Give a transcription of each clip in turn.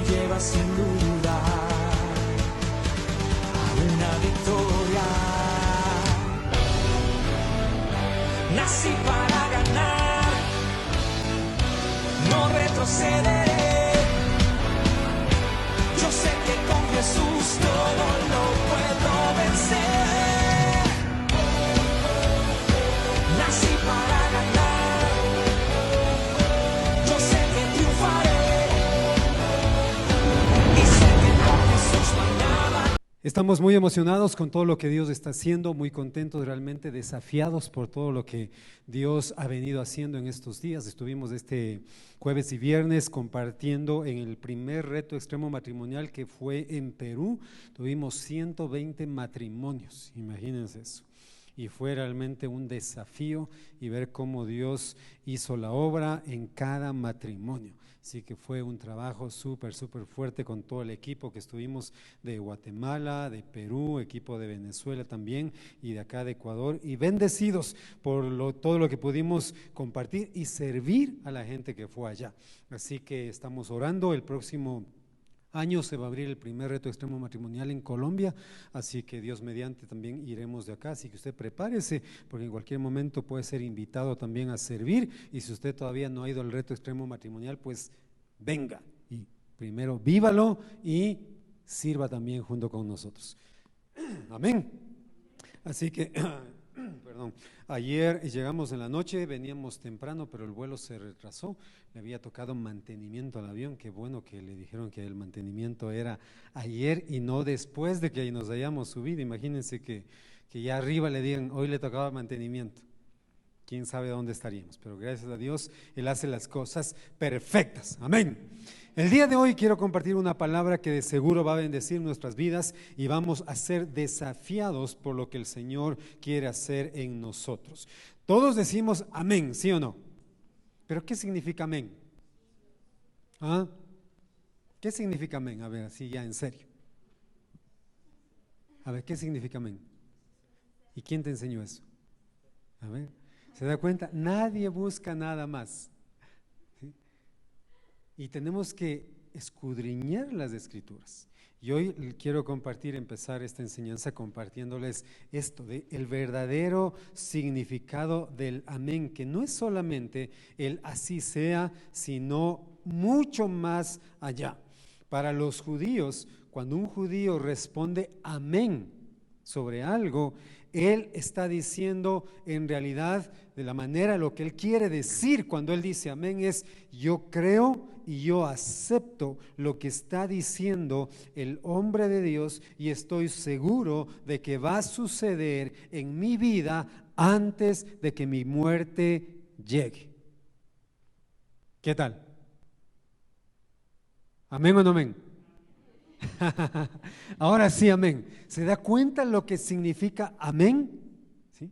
lleva sin duda a una victoria. Nací para ganar, no retrocederé. Yo sé que con Jesús todo lo puedo vencer. Nací para ganar, yo sé que triunfaré. Y sé que con Jesús no hay nada. Estamos muy emocionados con todo lo que Dios está haciendo, muy contentos, realmente desafiados por todo lo que Dios ha venido haciendo en estos días. Estuvimos este jueves y viernes compartiendo en el primer reto extremo matrimonial que fue en Perú. Tuvimos 120 matrimonios, imagínense eso. Y fue realmente un desafío y ver cómo Dios hizo la obra en cada matrimonio. Así que fue un trabajo súper fuerte con todo el equipo que estuvimos de Guatemala, de Perú, equipo de Venezuela también y de acá de Ecuador, y bendecidos por todo lo que pudimos compartir y servir a la gente que fue allá. Así que estamos orando. El próximo año se va a abrir el primer reto extremo matrimonial en Colombia, así que Dios mediante también iremos de acá, así que usted prepárese porque en cualquier momento puede ser invitado también a servir, y si usted todavía no ha ido al reto extremo matrimonial, pues venga y primero vívalo y sirva también junto con nosotros. Amén. Así que perdón, ayer llegamos en la noche, veníamos temprano, pero el vuelo se retrasó, le había tocado mantenimiento al avión. Qué bueno que le dijeron que el mantenimiento era ayer y no después de que nos hayamos subido. Imagínense que ya arriba le digan, hoy le tocaba mantenimiento. Quién sabe dónde estaríamos, pero gracias a Dios Él hace las cosas perfectas. Amén. El día de hoy quiero compartir una palabra que de seguro va a bendecir nuestras vidas y vamos a ser desafiados por lo que el Señor quiere hacer en nosotros. Todos decimos amén, ¿sí o no? Pero ¿qué significa amén? ¿Ah? ¿Qué significa amén? A ver, así ya en serio. A ver, ¿qué significa amén? ¿Y quién te enseñó eso? A ver, ¿se da cuenta? Nadie busca nada más. Y tenemos que escudriñar las Escrituras. Y hoy quiero empezar esta enseñanza compartiéndoles esto, de el verdadero significado del amén, que no es solamente el así sea, sino mucho más allá. Para los judíos, cuando un judío responde amén sobre algo, él está diciendo en realidad de la manera lo que él quiere decir cuando él dice amén es: yo creo y yo acepto lo que está diciendo el hombre de Dios y estoy seguro de que va a suceder en mi vida antes de que mi muerte llegue. ¿Qué tal? ¿Amén o no amén? Ahora sí, amén. ¿Se da cuenta lo que significa amén? ¿Sí?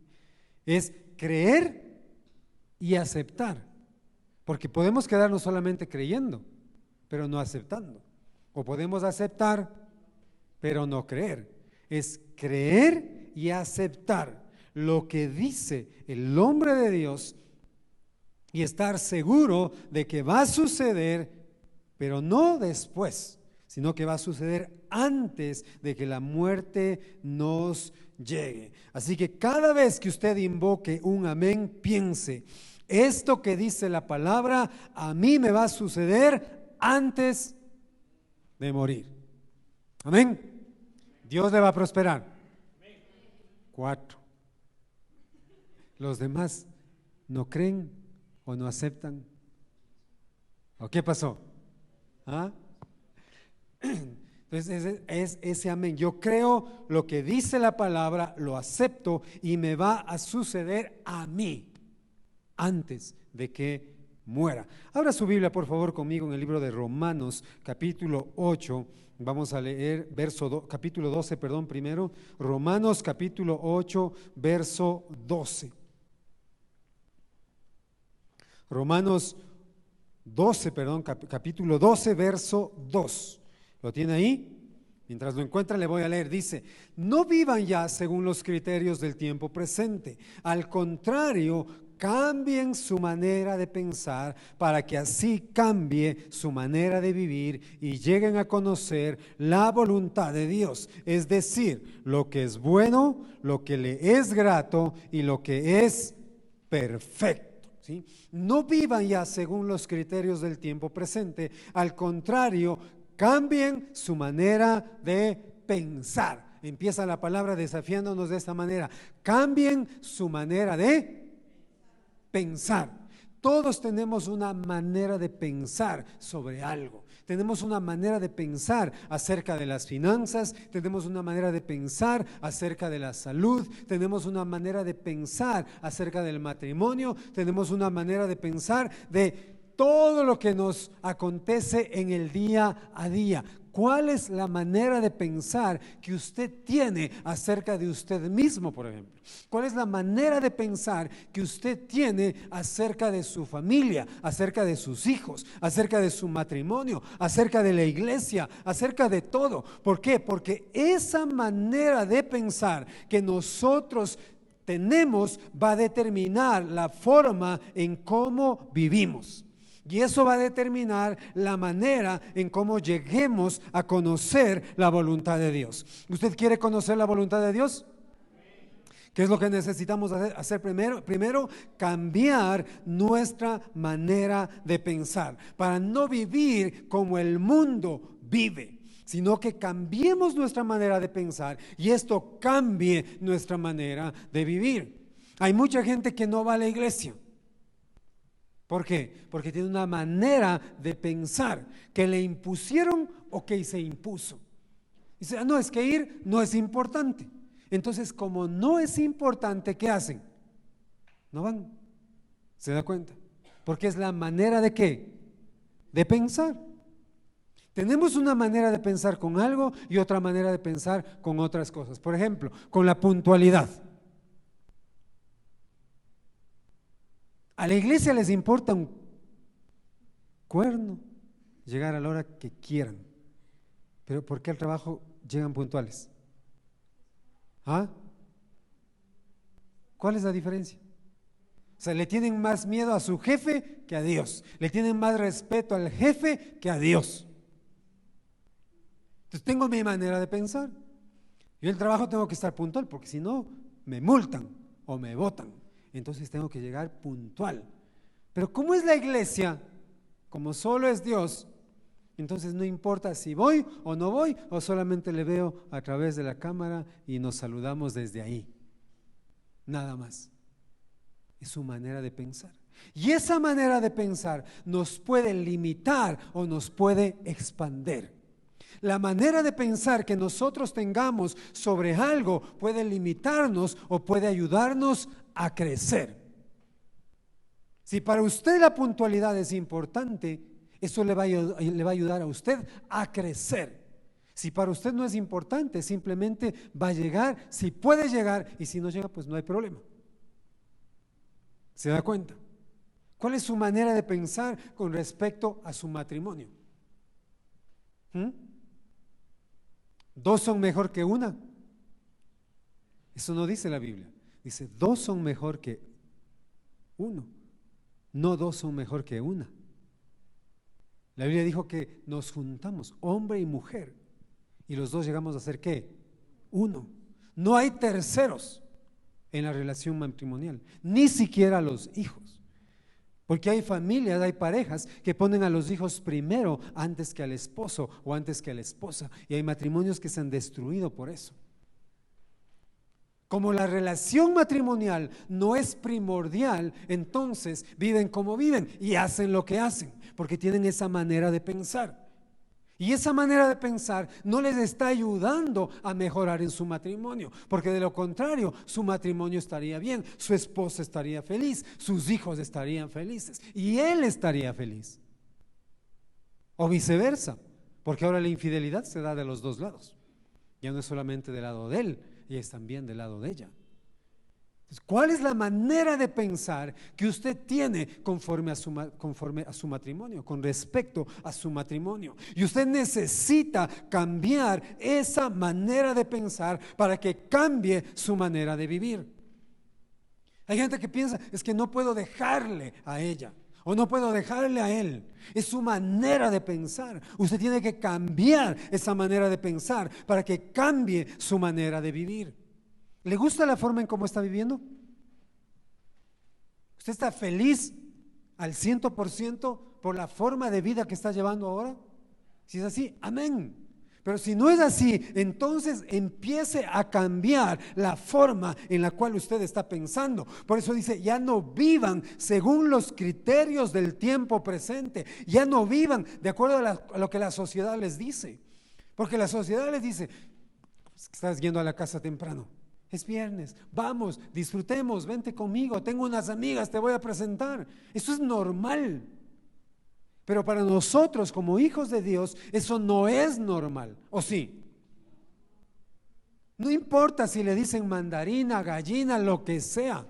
Es creer y aceptar, porque podemos quedarnos solamente creyendo, pero no aceptando, o podemos aceptar, pero no creer. Es creer y aceptar lo que dice el hombre de Dios y estar seguro de que va a suceder, pero no después, sino que va a suceder antes de que la muerte nos llegue. Así que cada vez que usted invoque un amén, piense: esto que dice la palabra a mí me va a suceder antes de morir. Amén. Dios le va a prosperar. 4. Los demás no creen o no aceptan. ¿O qué pasó? ¿Ah? Entonces es ese amén. Yo creo lo que dice la palabra, lo acepto y me va a suceder a mí antes de que muera. Abra su Biblia por favor conmigo en el libro de Romanos capítulo 8. Vamos a leer capítulo 12, primero. Romanos capítulo 8 verso 12. Romanos 12, capítulo 12 verso 2. ¿Lo tiene ahí? Mientras lo encuentra le voy a leer. Dice: no vivan ya según los criterios del tiempo presente. Al contrario, cambien su manera de pensar para que así cambie su manera de vivir y lleguen a conocer la voluntad de Dios. Es decir, lo que es bueno, lo que le es grato y lo que es perfecto. ¿Sí? No vivan ya según los criterios del tiempo presente. Al contrario, cambien su manera de pensar. Empieza la palabra desafiándonos de esta manera. Cambien su manera de pensar. Todos tenemos una manera de pensar sobre algo. Tenemos una manera de pensar acerca de las finanzas, tenemos una manera de pensar acerca de la salud, tenemos una manera de pensar acerca del matrimonio, tenemos una manera de pensar de todo lo que nos acontece en el día a día. ¿Cuál es la manera de pensar que usted tiene acerca de usted mismo, por ejemplo? ¿Cuál es la manera de pensar que usted tiene acerca de su familia, acerca de sus hijos, acerca de su matrimonio, acerca de la iglesia, acerca de todo? ¿Por qué? Porque esa manera de pensar que nosotros tenemos va a determinar la forma en cómo vivimos. Y eso va a determinar la manera en cómo lleguemos a conocer la voluntad de Dios. ¿Usted quiere conocer la voluntad de Dios? ¿Qué es lo que necesitamos hacer primero? Primero, cambiar nuestra manera de pensar para no vivir como el mundo vive, sino que cambiemos nuestra manera de pensar y esto cambie nuestra manera de vivir. Hay mucha gente que no va a la iglesia. ¿Por qué? Porque tiene una manera de pensar que le impusieron o que se impuso. Dice, no, es que ir no es importante. Entonces, como no es importante, ¿qué hacen? No van. ¿Se da cuenta? Porque es la manera de ¿qué? De pensar. Tenemos una manera de pensar con algo y otra manera de pensar con otras cosas. Por ejemplo, con la puntualidad. A la iglesia les importa un cuerno llegar a la hora que quieran. Pero ¿por qué al trabajo llegan puntuales? ¿Ah? ¿Cuál es la diferencia? O sea, le tienen más miedo a su jefe que a Dios. Le tienen más respeto al jefe que a Dios. Entonces tengo mi manera de pensar. Yo en el trabajo tengo que estar puntual porque si no me multan o me botan. Entonces tengo que llegar puntual. Pero como es la iglesia, como solo es Dios, entonces no importa si voy o no voy o solamente le veo a través de la cámara y nos saludamos desde ahí. Nada más. Es su manera de pensar. Y esa manera de pensar nos puede limitar o nos puede expandir. La manera de pensar que nosotros tengamos sobre algo puede limitarnos o puede ayudarnos a crecer. Si para usted la puntualidad es importante, eso le va a ayudar a usted a crecer. Si para usted no es importante, simplemente va a llegar, si puede llegar, y si no llega, pues no hay problema. ¿Se da cuenta? ¿Cuál es su manera de pensar con respecto a su matrimonio? ¿Dos son mejor que una? Eso no dice la Biblia. Dice, dos son mejor que uno. No dos son mejor que una. La Biblia dijo que nos juntamos, hombre y mujer, y los dos llegamos a ser ¿qué? Uno. No hay terceros en la relación matrimonial, ni siquiera los hijos. Porque hay familias, hay parejas que ponen a los hijos primero antes que al esposo o antes que a la esposa. Y hay matrimonios que se han destruido por eso. Como la relación matrimonial no es primordial, entonces viven como viven y hacen lo que hacen, porque tienen esa manera de pensar. Y esa manera de pensar no les está ayudando a mejorar en su matrimonio, porque de lo contrario, su matrimonio estaría bien, su esposa estaría feliz, sus hijos estarían felices y él estaría feliz. O viceversa, porque ahora la infidelidad se da de los dos lados. Ya no es solamente del lado de él, y es también del lado de ella. Entonces, ¿cuál es la manera de pensar que usted tiene conforme a su matrimonio, con respecto a su matrimonio? Y usted necesita cambiar esa manera de pensar para que cambie su manera de vivir. Hay gente que piensa, es que no puedo dejarle a ella o no puedo dejarle a él. Es su manera de pensar. Usted tiene que cambiar esa manera de pensar para que cambie su manera de vivir. ¿Le gusta la forma en cómo está viviendo? ¿Usted está feliz al 100% por la forma de vida que está llevando ahora? Si es así, amén. Pero si no es así, entonces empiece a cambiar la forma en la cual usted está pensando. Por eso dice, ya no vivan según los criterios del tiempo presente. Ya no vivan de acuerdo a lo que la sociedad les dice. Porque la sociedad les dice, estás yendo a la casa temprano, es viernes, vamos, disfrutemos, vente conmigo, tengo unas amigas, te voy a presentar. Eso es normal. Pero para nosotros como hijos de Dios eso no es normal, ¿o sí? No importa si le dicen mandarina, gallina, lo que sea.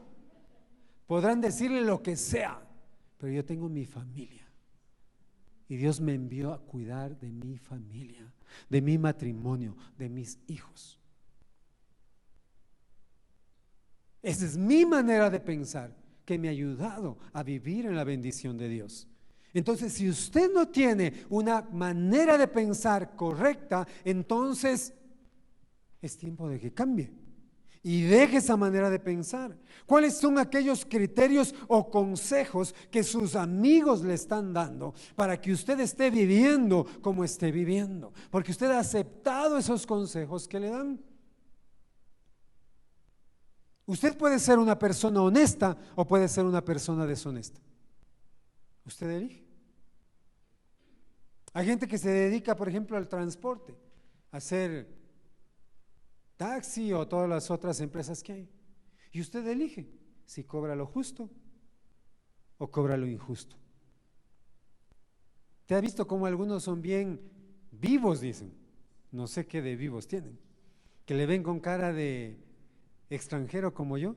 Podrán decirle lo que sea, pero yo tengo mi familia. Y Dios me envió a cuidar de mi familia, de mi matrimonio, de mis hijos. Esa es mi manera de pensar que me ha ayudado a vivir en la bendición de Dios. Entonces, si usted no tiene una manera de pensar correcta, entonces es tiempo de que cambie y deje esa manera de pensar. ¿Cuáles son aquellos criterios o consejos que sus amigos le están dando para que usted esté viviendo como esté viviendo? Porque usted ha aceptado esos consejos que le dan. Usted puede ser una persona honesta o puede ser una persona deshonesta. Usted elige. Hay gente que se dedica, por ejemplo, al transporte, a hacer taxi o todas las otras empresas que hay. Y usted elige si cobra lo justo o cobra lo injusto. ¿Te ha visto cómo algunos son bien vivos, dicen? No sé qué de vivos tienen, que le ven con cara de extranjero como yo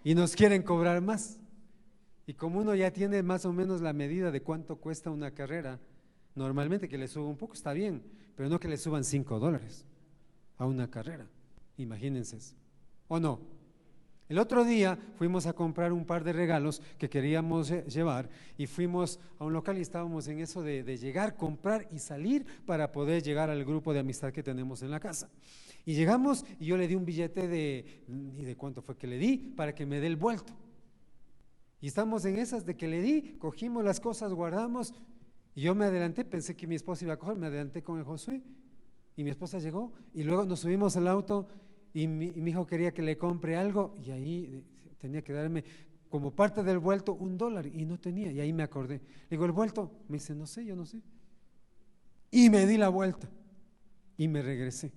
y nos quieren cobrar más. Y como uno ya tiene más o menos la medida de cuánto cuesta una carrera, normalmente que le suba un poco está bien, pero no que le suban $5 a una carrera. Imagínense eso, ¿o no? El otro día fuimos a comprar un par de regalos que queríamos llevar y fuimos a un local y estábamos en eso de llegar, comprar y salir para poder llegar al grupo de amistad que tenemos en la casa. Y llegamos y yo le di un billete ¿y de cuánto fue que le di? Para que me dé el vuelto. Y estamos en esas de que le di, cogimos las cosas, guardamos. Y yo me adelanté, pensé que mi esposa iba a coger, me adelanté con el Josué y mi esposa llegó y luego nos subimos al auto y mi hijo quería que le compre algo y ahí tenía que darme como parte del vuelto $1 y no tenía, y ahí me acordé. Le digo, ¿el vuelto? Me dice, no sé, yo no sé. Y me di la vuelta y me regresé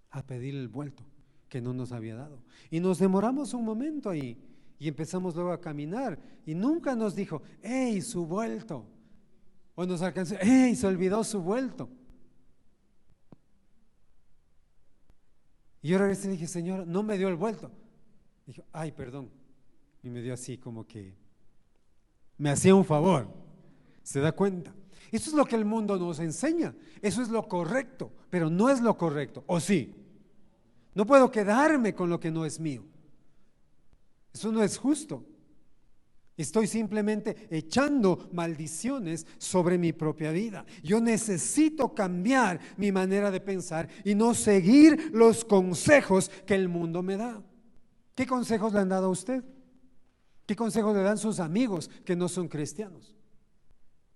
a pedir el vuelto que no nos había dado. Y nos demoramos un momento ahí y empezamos luego a caminar y nunca nos dijo, ¡hey, su vuelto! O nos alcanzó, ¡hey! Se olvidó su vuelto. Y yo regresé y dije, Señor, no me dio el vuelto. Dijo, ay, perdón. Y me dio así como que me hacía un favor. ¿Se da cuenta? Eso es lo que el mundo nos enseña. Eso es lo correcto, pero no es lo correcto. ¿O sí? No puedo quedarme con lo que no es mío. Eso no es justo. Estoy simplemente echando maldiciones sobre mi propia vida. Yo necesito cambiar mi manera de pensar y no seguir los consejos que el mundo me da. ¿Qué consejos le han dado a usted? ¿Qué consejos le dan sus amigos que no son cristianos?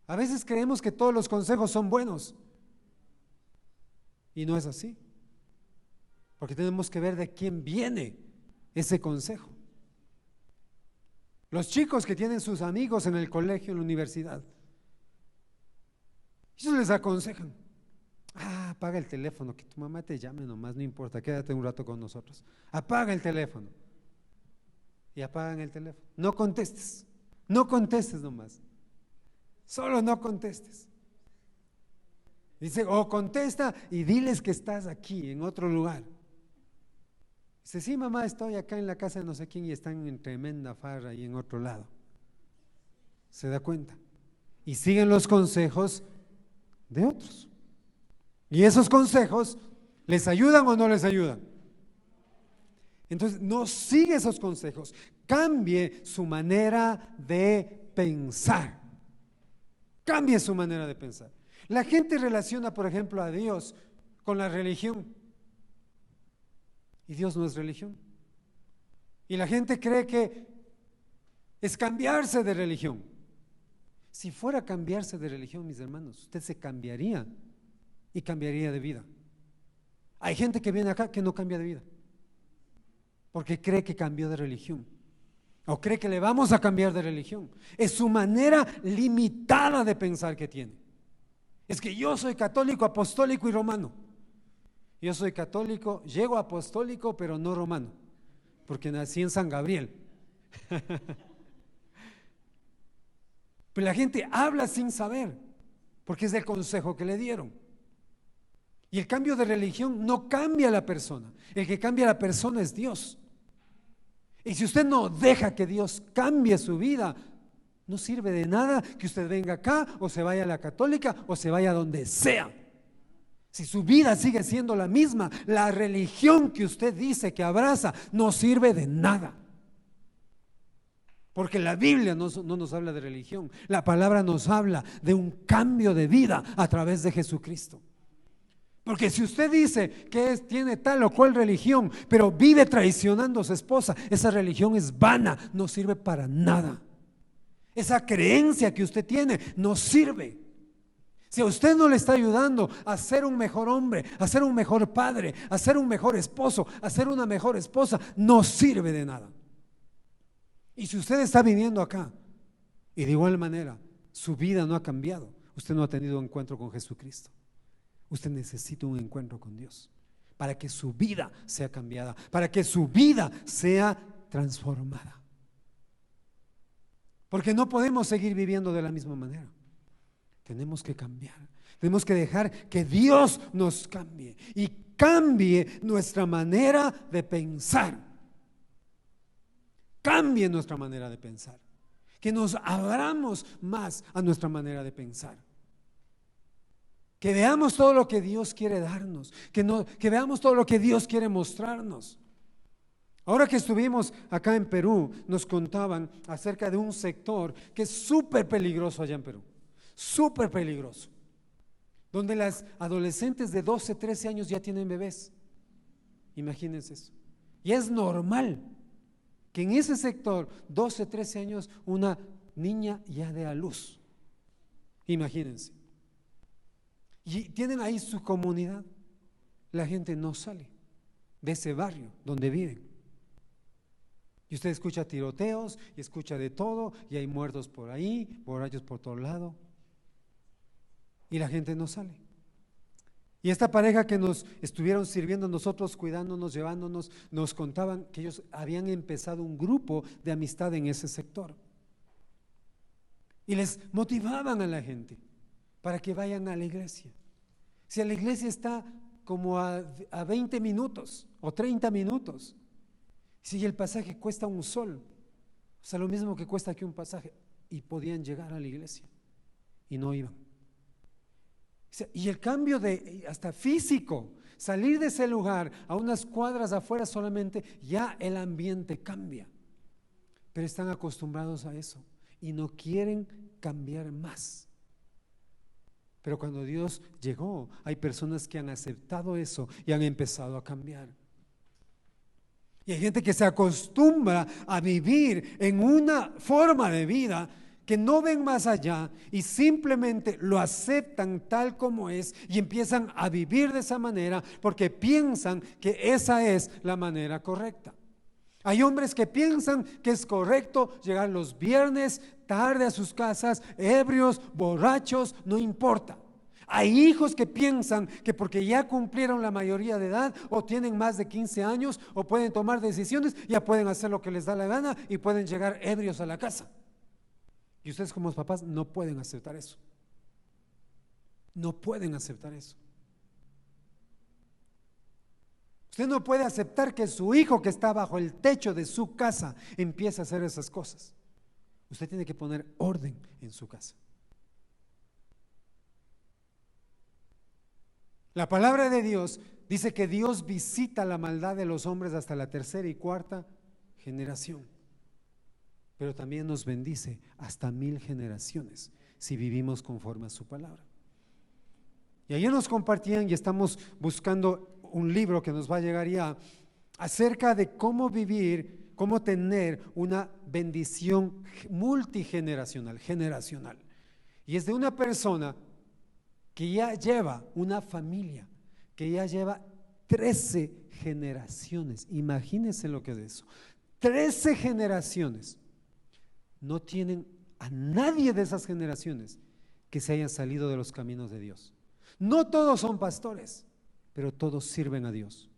A veces creemos que todos los consejos son buenos y no es así, porque tenemos que ver de quién viene ese consejo. Los chicos que tienen sus amigos en el colegio, en la universidad, ellos les aconsejan, apaga el teléfono, que tu mamá te llame nomás, no importa, quédate un rato con nosotros, apaga el teléfono. Y apagan el teléfono, no contestes nomás, solo no contestes. Dice, o contesta y diles que estás aquí en otro lugar. Dice, sí, mamá, estoy acá en la casa de no sé quién y están en tremenda farra y en otro lado. ¿Se da cuenta? Y siguen los consejos de otros. ¿Y esos consejos les ayudan o no les ayudan? Entonces, no sigue esos consejos. Cambie su manera de pensar. Cambie su manera de pensar. La gente relaciona, por ejemplo, a Dios con la religión. Y Dios no es religión. Y la gente cree que es cambiarse de religión. Si fuera a cambiarse de religión, mis hermanos, usted se cambiaría y cambiaría de vida. Hay gente que viene acá que no cambia de vida, porque cree que cambió de religión, o cree que le vamos a cambiar de religión. Es su manera limitada de pensar que tiene. Es que yo soy católico, apostólico y romano. Yo soy católico, llego apostólico, pero no romano, porque nací en San Gabriel. Pero la gente habla sin saber, porque es el consejo que le dieron. Y el cambio de religión no cambia a la persona. El que cambia a la persona es Dios. Y si usted no deja que Dios cambie su vida, no sirve de nada que usted venga acá o se vaya a la católica o se vaya a donde sea. Si su vida sigue siendo la misma, la religión que usted dice que abraza no sirve de nada. Porque la Biblia no nos habla de religión. La palabra nos habla de un cambio de vida a través de Jesucristo. Porque si usted dice que tiene tal o cual religión, pero vive traicionando a su esposa, esa religión es vana, no sirve para nada. Esa creencia que usted tiene no sirve. Si a usted no le está ayudando a ser un mejor hombre, a ser un mejor padre, a ser un mejor esposo, a ser una mejor esposa, no sirve de nada. Y si usted está viniendo acá y de igual manera su vida no ha cambiado, usted no ha tenido un encuentro con Jesucristo. Usted necesita un encuentro con Dios para que su vida sea cambiada, para que su vida sea transformada. Porque no podemos seguir viviendo de la misma manera. Tenemos que cambiar. Tenemos que dejar que Dios nos cambie y cambie nuestra manera de pensar. Cambie nuestra manera de pensar. Que nos abramos más a nuestra manera de pensar. Que veamos todo lo que Dios quiere darnos, que veamos todo lo que Dios quiere mostrarnos. Ahora que estuvimos acá en Perú, nos contaban acerca de un sector que es súper peligroso allá en Perú, súper peligroso, donde las adolescentes de 12, 13 años ya tienen bebés. Imagínense eso. Y es normal que en ese sector, 12, 13 años, una niña ya dé a luz. Imagínense. Y tienen ahí su comunidad. La gente no sale de ese barrio donde viven. Y usted escucha tiroteos y escucha de todo, y hay muertos por ahí, borrachos por todo lado. Y la gente no sale. Y esta pareja que nos estuvieron sirviendo a nosotros, cuidándonos, llevándonos, nos contaban que ellos habían empezado un grupo de amistad en ese sector. Y les motivaban a la gente para que vayan a la iglesia. Si la iglesia está como a 20 minutos o 30 minutos, si el pasaje cuesta un sol, o sea, lo mismo que cuesta aquí un pasaje, y podían llegar a la iglesia y no iban. Y el cambio de hasta físico, salir de ese lugar a unas cuadras afuera solamente, ya el ambiente cambia. Pero están acostumbrados a eso y no quieren cambiar más. Pero cuando Dios llegó, hay personas que han aceptado eso y han empezado a cambiar. Y hay gente que se acostumbra a vivir en una forma de vida que no ven más allá y simplemente lo aceptan tal como es y empiezan a vivir de esa manera porque piensan que esa es la manera correcta. Hay hombres que piensan que es correcto llegar los viernes tarde a sus casas, ebrios, borrachos, no importa. Hay hijos que piensan que porque ya cumplieron la mayoría de edad o tienen más de 15 años o pueden tomar decisiones, ya pueden hacer lo que les da la gana y pueden llegar ebrios a la casa. Y ustedes como papás no pueden aceptar eso. No pueden aceptar eso. Usted no puede aceptar que su hijo que está bajo el techo de su casa empiece a hacer esas cosas. Usted tiene que poner orden en su casa. La palabra de Dios Dice que Dios visita la maldad de los hombres hasta la tercera y cuarta generación, pero también nos bendice hasta 1000 generaciones si vivimos conforme a su palabra. Y ayer nos compartían, y estamos buscando un libro que nos va a llegar ya, acerca de cómo vivir, cómo tener una bendición multigeneracional, generacional. Y es de una persona que ya lleva una familia, que ya lleva 13 generaciones. Imagínense lo que es eso. 13 generaciones. No tienen a nadie de esas generaciones que se hayan salido de los caminos de Dios. No todos son pastores, pero todos sirven a Dios.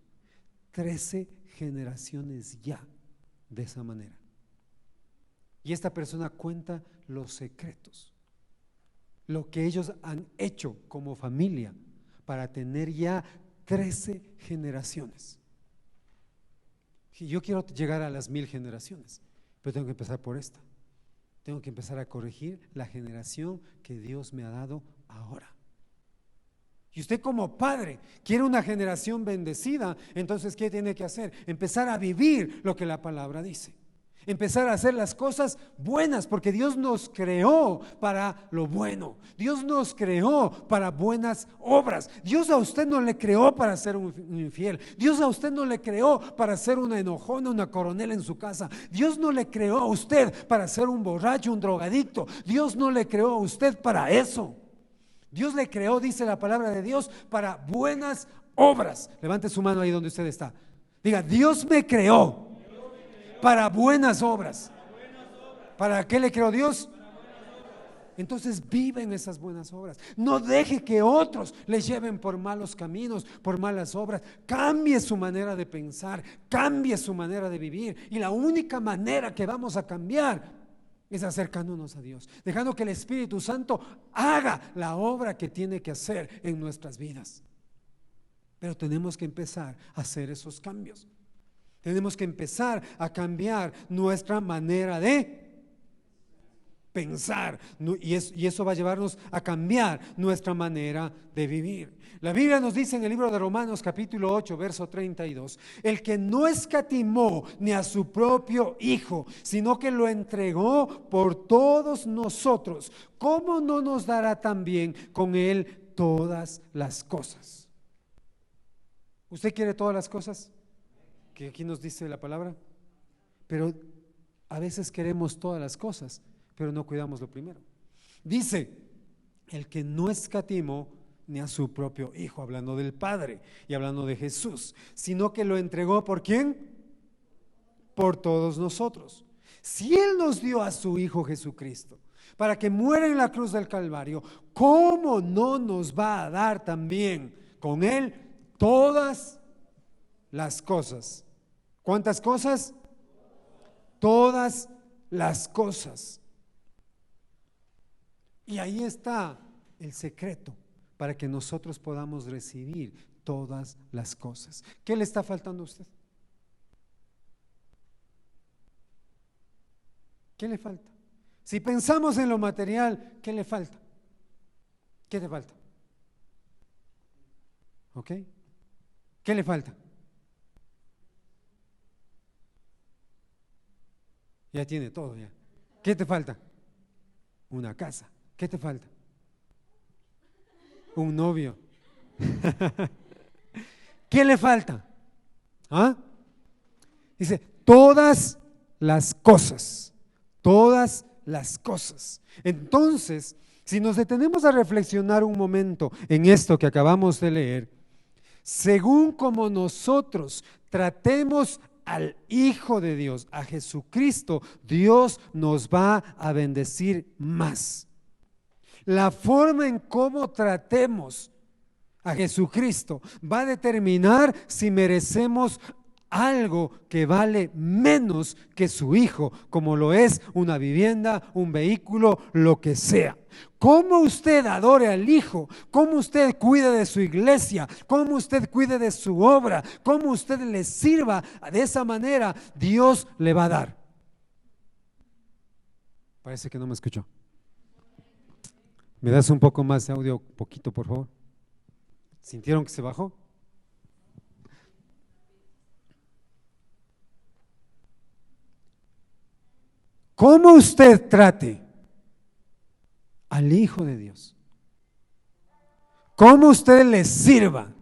13 generaciones ya de esa manera. Y esta persona cuenta los secretos, lo que ellos han hecho como familia para tener ya 13 generaciones. Y yo quiero llegar a las 1000 generaciones, pero tengo que empezar por esta. Tengo que empezar a corregir la generación que Dios me ha dado ahora. Y usted como padre quiere una generación bendecida, entonces ¿qué tiene que hacer? Empezar a vivir lo que la palabra dice. Empezar a hacer las cosas buenas, porque Dios nos creó para lo bueno. Dios nos creó para buenas obras. Dios a usted no le creó para ser un infiel. Dios a usted no le creó para ser una enojona, una coronel en su casa. Dios no le creó a usted para ser un borracho, un drogadicto. Dios no le creó a usted para eso. Dios le creó, dice la palabra de Dios, para buenas obras. Levante su mano ahí donde usted está. Diga, Dios me creó para buenas obras. ¿Para qué le creó Dios? Entonces vive en esas buenas obras. No deje que otros le lleven por malos caminos, por malas obras. Cambie su manera de pensar, cambie su manera de vivir. Y la única manera que vamos a cambiar es acercándonos a Dios, dejando que el Espíritu Santo haga la obra que tiene que hacer en nuestras vidas. Pero tenemos que empezar a hacer esos cambios. Tenemos que empezar a cambiar nuestra manera de pensar, y eso va a llevarnos a cambiar nuestra manera de vivir. La Biblia nos dice en el libro de Romanos capítulo 8 verso 32: el que no escatimó ni a su propio Hijo, sino que lo entregó por todos nosotros, ¿cómo no nos dará también con él todas las cosas? ¿Usted quiere todas las cosas que aquí nos dice la palabra? Pero a veces queremos todas las cosas, pero no cuidamos lo primero. Dice, el que no escatimó ni a su propio Hijo, hablando del Padre y hablando de Jesús, sino que lo entregó, ¿por quién? Por todos nosotros. Si Él nos dio a su Hijo Jesucristo para que muera en la cruz del Calvario, ¿cómo no nos va a dar también con Él todas las cosas? ¿Cuántas cosas? Todas las cosas. Y ahí está el secreto para que nosotros podamos recibir todas las cosas. ¿Qué le está faltando a usted? ¿Qué le falta? Si pensamos en lo material, ¿qué le falta? ¿Qué te falta? ¿Ok? ¿Qué le falta? Ya tiene todo ya. ¿Qué te falta? Una casa. ¿Qué te falta? Un novio. ¿Qué le falta? ¿Ah? Dice, todas las cosas, todas las cosas. Entonces, si nos detenemos a reflexionar un momento en esto que acabamos de leer, según como nosotros tratemos al Hijo de Dios, a Jesucristo, Dios nos va a bendecir más. La forma en cómo tratemos a Jesucristo va a determinar si merecemos algo que vale menos que su Hijo, como lo es una vivienda, un vehículo, lo que sea. Cómo usted adore al Hijo, cómo usted cuide de su iglesia, cómo usted cuide de su obra, cómo usted le sirva de esa manera, Dios le va a dar. Parece que no me escuchó. ¿Me das un poco más de audio, poquito, por favor? ¿Sintieron que se bajó? cómo usted trate al Hijo de Dios, cómo usted le sirva,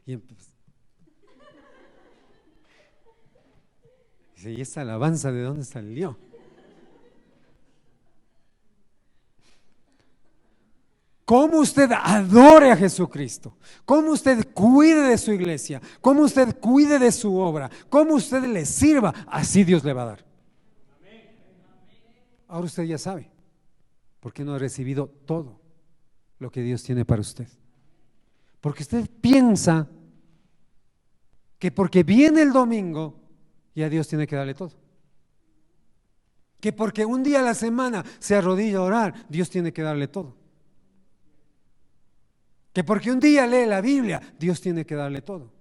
y dice, ¿y esa alabanza de dónde salió? Cómo usted adore a Jesucristo, cómo usted cuide de su iglesia, cómo usted cuide de su obra, cómo usted le sirva, así Dios le va a dar. Ahora usted ya sabe por qué no ha recibido todo lo que Dios tiene para usted. Porque usted piensa que porque viene el domingo ya Dios tiene que darle todo. Que porque un día a la semana se arrodilla a orar, Dios tiene que darle todo. Que porque un día lee la Biblia, Dios tiene que darle todo.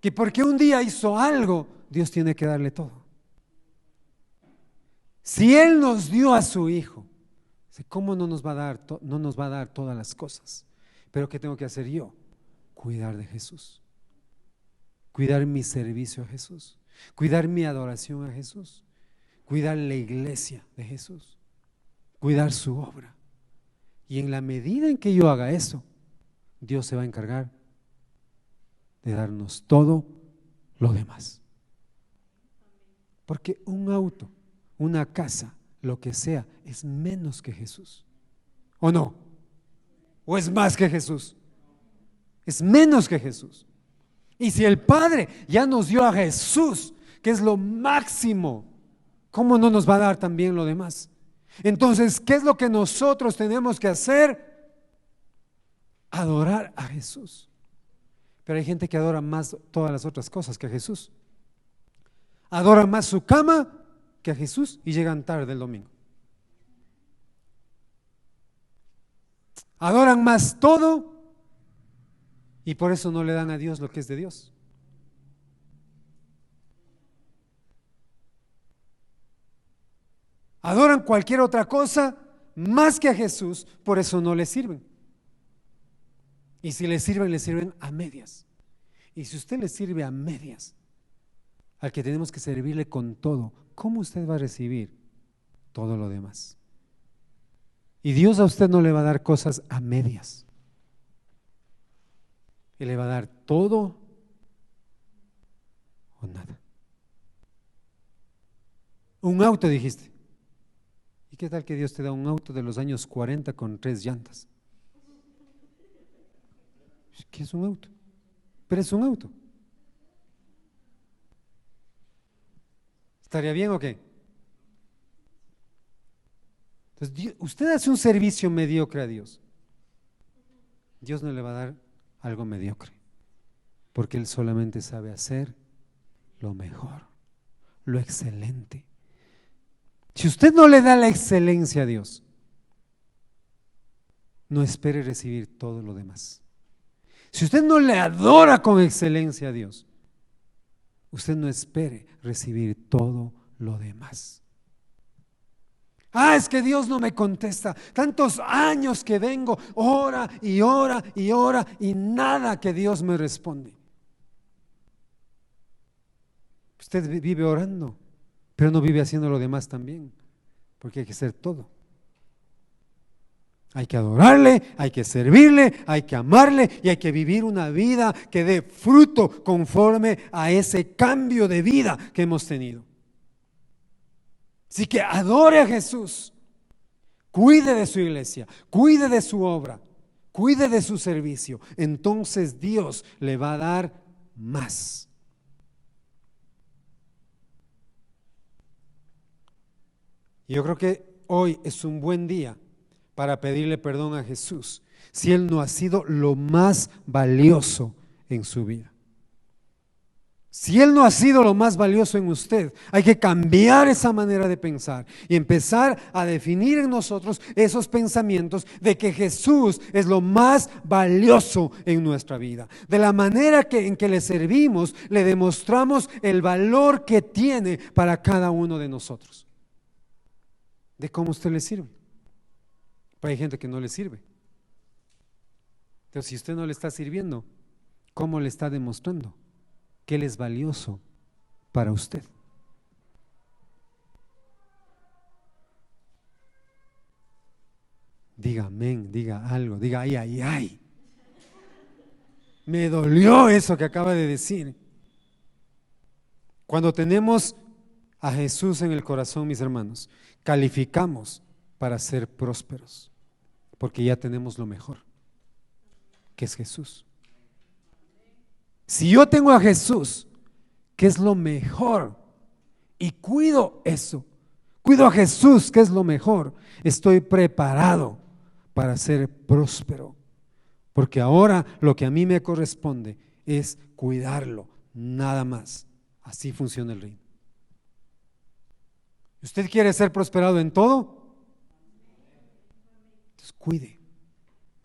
Que porque un día hizo algo, Dios tiene que darle todo. Si Él nos dio a su Hijo, ¿cómo no nos va a dar, no nos va a dar todas las cosas? Pero ¿qué tengo que hacer yo? Cuidar de Jesús, cuidar mi servicio a Jesús, cuidar mi adoración a Jesús, cuidar la iglesia de Jesús, cuidar su obra. Y en la medida en que yo haga eso, Dios se va a encargar de darnos todo lo demás. Porque un auto, una casa, lo que sea, es menos que Jesús. ¿O no? ¿O es más que Jesús? Es menos que Jesús. Y si el Padre ya nos dio a Jesús, que es lo máximo, ¿cómo no nos va a dar también lo demás? Entonces, ¿qué es lo que nosotros tenemos que hacer? Adorar a Jesús. Pero hay gente que adora más todas las otras cosas que a Jesús. Adora más su cama que a Jesús y llegan tarde el domingo. Adoran más todo y por eso no le dan a Dios lo que es de Dios. Adoran cualquier otra cosa más que a Jesús, por eso no le sirven. Y si le sirven a medias. Y si usted le sirve a medias, al que tenemos que servirle con todo, ¿cómo usted va a recibir todo lo demás? Y Dios a usted no le va a dar cosas a medias. Él le va a dar todo o nada. Un auto, dijiste. ¿Y qué tal que Dios te da un auto de los años 40 con 3 llantas? ¿Qué es un auto? Pero es un auto. ¿Estaría bien o qué? Entonces, usted hace un servicio mediocre a Dios. Dios no le va a dar algo mediocre, porque Él solamente sabe hacer lo mejor, lo excelente. Si usted no le da la excelencia a Dios, no espere recibir todo lo demás. Si usted no le adora con excelencia a Dios, usted no espere recibir todo lo demás. Es que Dios no me contesta. Tantos años que vengo, ora y ora y ora y nada que Dios me responde. Usted vive orando, pero no vive haciendo lo demás también, porque hay que hacer todo. Hay que adorarle, hay que servirle, hay que amarle y hay que vivir una vida que dé fruto conforme a ese cambio de vida que hemos tenido. Así que adore a Jesús, cuide de su iglesia, cuide de su obra, cuide de su servicio. Entonces Dios le va a dar más. Yo creo que hoy es un buen día para pedirle perdón a Jesús si Él no ha sido lo más valioso en su vida. Si Él no ha sido lo más valioso en usted, hay que cambiar esa manera de pensar y empezar a definir en nosotros esos pensamientos de que Jesús es lo más valioso en nuestra vida. De la manera en que le servimos, le demostramos el valor que tiene para cada uno de nosotros. De cómo usted le sirve. Pero hay gente que no le sirve. Entonces, si usted no le está sirviendo, ¿cómo le está demostrando que Él es valioso para usted. Diga amén, diga algo, diga ay, ay, ay. Me dolió eso que acaba de decir. Cuando tenemos a Jesús en el corazón, mis hermanos, calificamos para ser prósperos, porque ya tenemos lo mejor, que es Jesús. Si yo tengo a Jesús, que es lo mejor, y cuido eso, cuido a Jesús, que es lo mejor, estoy preparado para ser próspero, porque ahora lo que a mí me corresponde es cuidarlo, nada más. Así funciona el reino. ¿Usted quiere ser prosperado en todo? Entonces cuide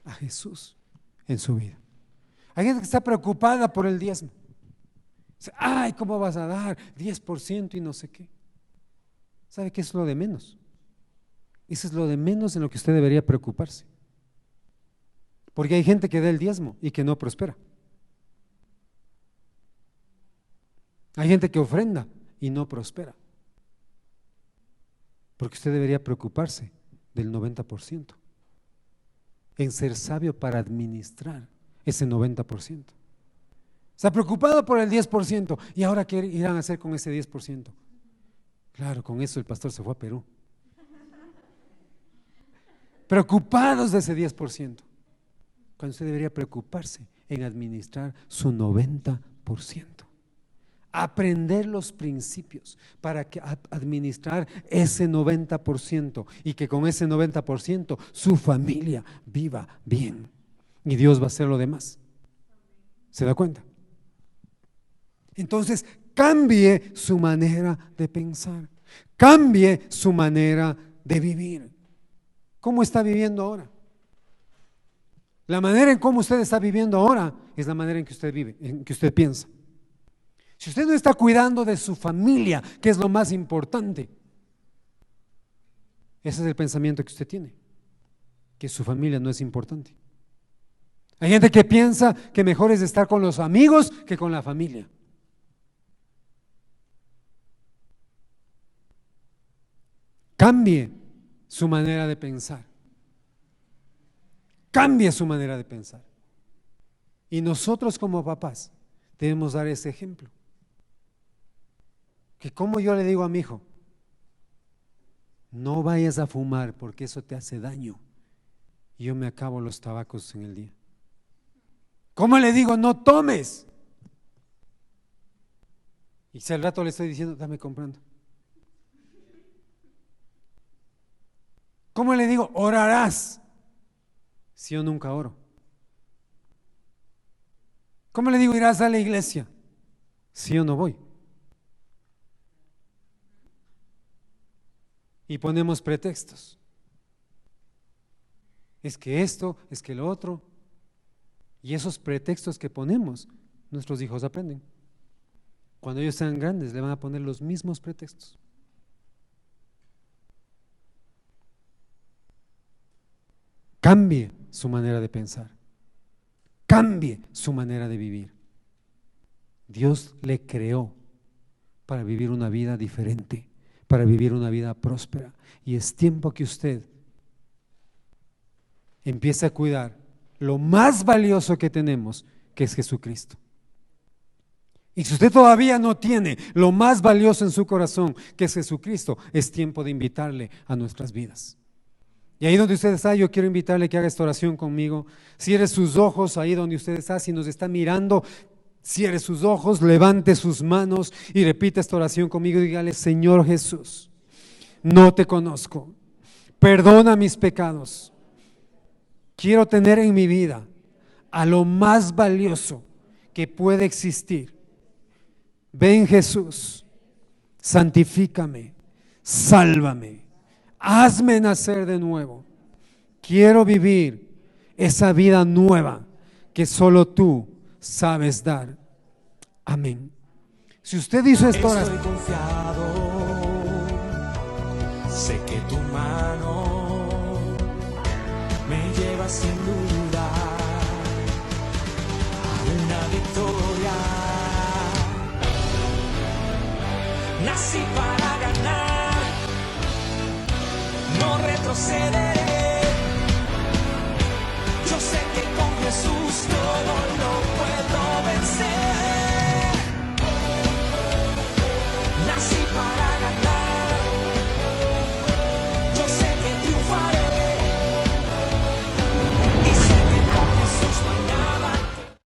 a Jesús en su vida. Hay gente que está preocupada por el diezmo. Dice, ay, ¿cómo vas a dar 10% y no sé qué? ¿Sabe qué es lo de menos? Eso es lo de menos en lo que usted debería preocuparse. Porque hay gente que da el diezmo y que no prospera. Hay gente que ofrenda y no prospera. Porque usted debería preocuparse del 90%, en ser sabio para administrar ese 90%. Está preocupado por el 10%. ¿Y ahora qué irán a hacer con ese 10%? Claro, con eso el pastor se fue a Perú. Preocupados de ese 10%, cuando usted debería preocuparse en administrar su 90%. Aprender los principios para que administrar ese 90% y que con ese 90% su familia viva bien. Y Dios va a hacer lo demás. ¿Se da cuenta? Entonces, cambie su manera de pensar, cambie su manera de vivir. ¿Cómo está viviendo ahora? La manera en cómo usted está viviendo ahora es la manera en que usted vive, en que usted piensa. Si usted no está cuidando de su familia, que es lo más importante, ese es el pensamiento que usted tiene, que su familia no es importante. Hay gente que piensa que mejor es estar con los amigos que con la familia. Cambie su manera de pensar. Cambie su manera de pensar. Y nosotros como papás debemos dar ese ejemplo. Que como yo le digo a mi hijo, no vayas a fumar porque eso te hace daño. Y yo me acabo los tabacos en el día. ¿Cómo le digo no tomes? Y si al rato le estoy diciendo, dame comprando. ¿Cómo le digo orarás? Si yo nunca oro. ¿Cómo le digo irás a la iglesia? Si yo no voy. Y ponemos pretextos. Es que esto, es que lo otro. Y esos pretextos que ponemos, nuestros hijos aprenden. Cuando ellos sean grandes, le van a poner los mismos pretextos. Cambie su manera de pensar. Cambie su manera de vivir. Dios le creó para vivir una vida diferente, para vivir una vida próspera. Y es tiempo que usted empiece a cuidar lo más valioso que tenemos, que es Jesucristo. Y si usted todavía no tiene lo más valioso en su corazón, que es Jesucristo, es tiempo de invitarle a nuestras vidas. Y ahí donde usted está, yo quiero invitarle que haga esta oración conmigo. Cierre sus ojos ahí donde usted está, si nos está mirando, cierre sus ojos, levante sus manos y repita esta oración conmigo y dígale: Señor Jesús, no te conozco, perdona mis pecados, quiero tener en mi vida a lo más valioso que puede existir. Ven Jesús, santifícame, sálvame, hazme nacer de nuevo. Quiero vivir esa vida nueva que solo tú sabes dar. Amén. Si usted hizo esta oración, Estoy confiado, sé que tu mano me lleva sin duda a una victoria. nací para ganar, no retrocederé.